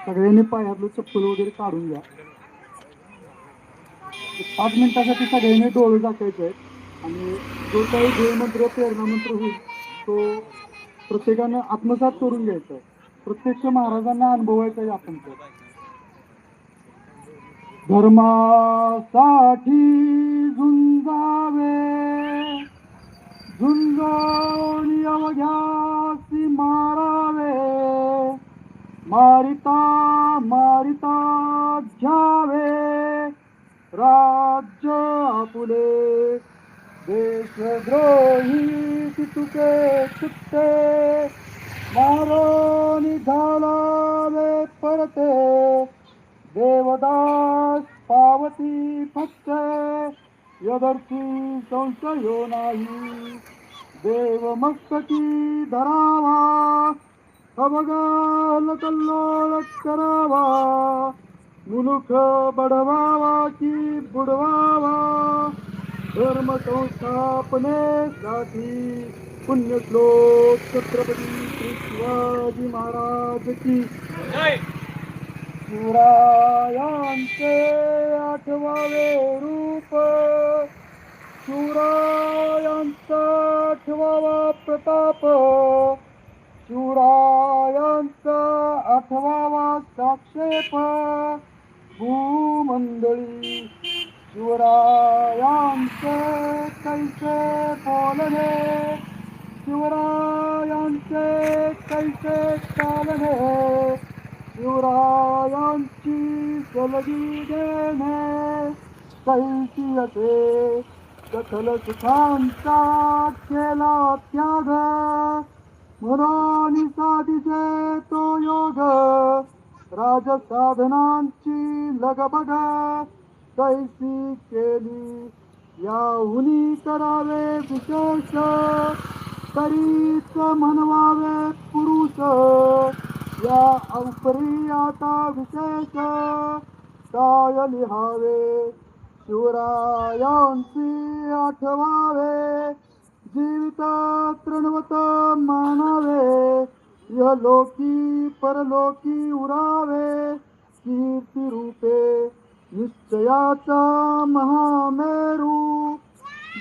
सगळ्यांनी पायातलं चप्पल वगैरे काढून घ्या. 5 मिनिटासाठी सगळ्यांनी डोळे झाकायचे आहेत आणि जो काही ध्येयमंत्र प्रेरणा मंत्र होईल तो प्रत्येकानं आत्मसात करून घ्यायचा आहे. प्रत्यक्ष महाराजांना अनुभवायचा आहे आपण तो. धर्मासाठी झुंजावे झुंजून अवघ्यासी मारावे मारिता मारिता घ्यावे राज्य आपुले देशद्रोही तुके चुकते मारो निघालावे परते देवदास पावती फक्त यदर्थी संशयो नाही देव मस्तकी धरावा अवगाल कल्लोळ करावा मुलुख बढवावा की बुडवावा धर्म संस्थापनेसाठी पुण्यश्लोक छत्रपती श्री शिवाजी महाराज की शिवरायांचे आठवावे रूप शिवरायांचा आठवावा प्रताप शिवरायांचा आठवावा साक्षेप भूमंडळी शिवरायांचे कैसे बोलणे शिवरायांचे कैसे चालणे शिवरायांची सलगी देणे कैसी असे कथल सुखांचा केला त्याग मनानी साधिसे तो योग राजसाधनांची लगबग कैसी केली याहुनी करावे विशेष तरीच म्हणवावे पुरुष या उपरी आता विशेष काय लिहावे शिवरायांची आठवावे जीवित तृणवत मानावे यह लोकी परलोकी उरावे कीर्ती रूपे निश्चयाचा महामेरू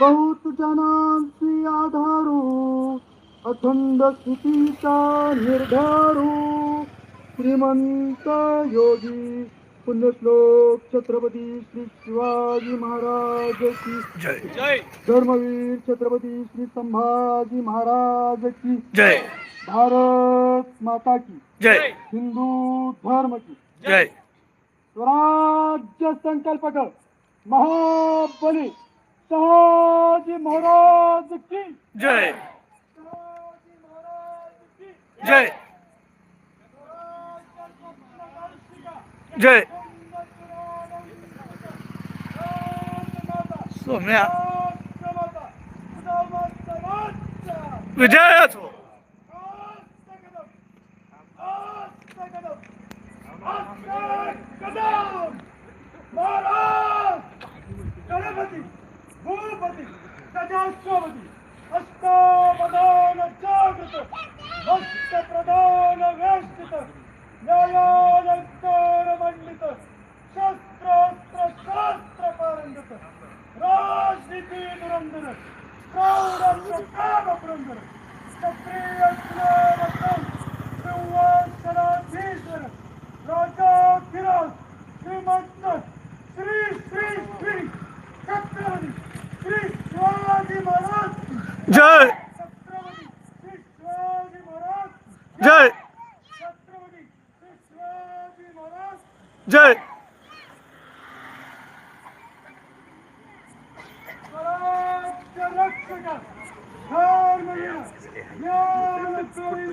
बहुत जनांची आधारू अखंड स्थितीचा निर्धारू श्रीमंत योगी पुण्यश्लोक छत्रपती श्री शिवाजी महाराज की जय जय धर्मवीर छत्रपती श्री संभाजी महाराज की जय भारत माता की जय हिंदू धर्म की जय स्वराज्य संकल्पक महाबली शहाजी महाराज की जय जय जय सोम्या विजय असो गणपती भूपती प्रजास्वापती अष्टावधान जागृत भक्त प्रधान वेष्टित न्यायालंकार मंडित शस्त्रास्त्र शास्त्र पारंगत राजनीती धुरंधर प्रौढ काम पुरंदर क्षत्रिय सिंहासनाधीश्वर राजा किरात श्रीमंत श्री श्री श्री छत्रपती श्री शिवाजी महाराज जय छत्रपती श्री शिवाजी महाराज जय छत्रपती श्री शिवाजी महाराज जय स्वराज्य रक्षक धर्मवीर ज्ञानचोरी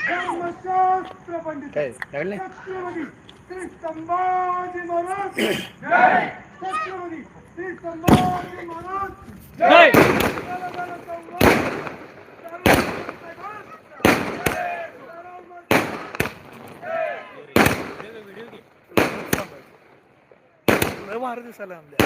धर्मशास्त्र पंडित छत्रपती श्री संभाजी महाराज जय छत्रपती श्री संभाजी महाराज जय लय भारी दिसायला आमल्या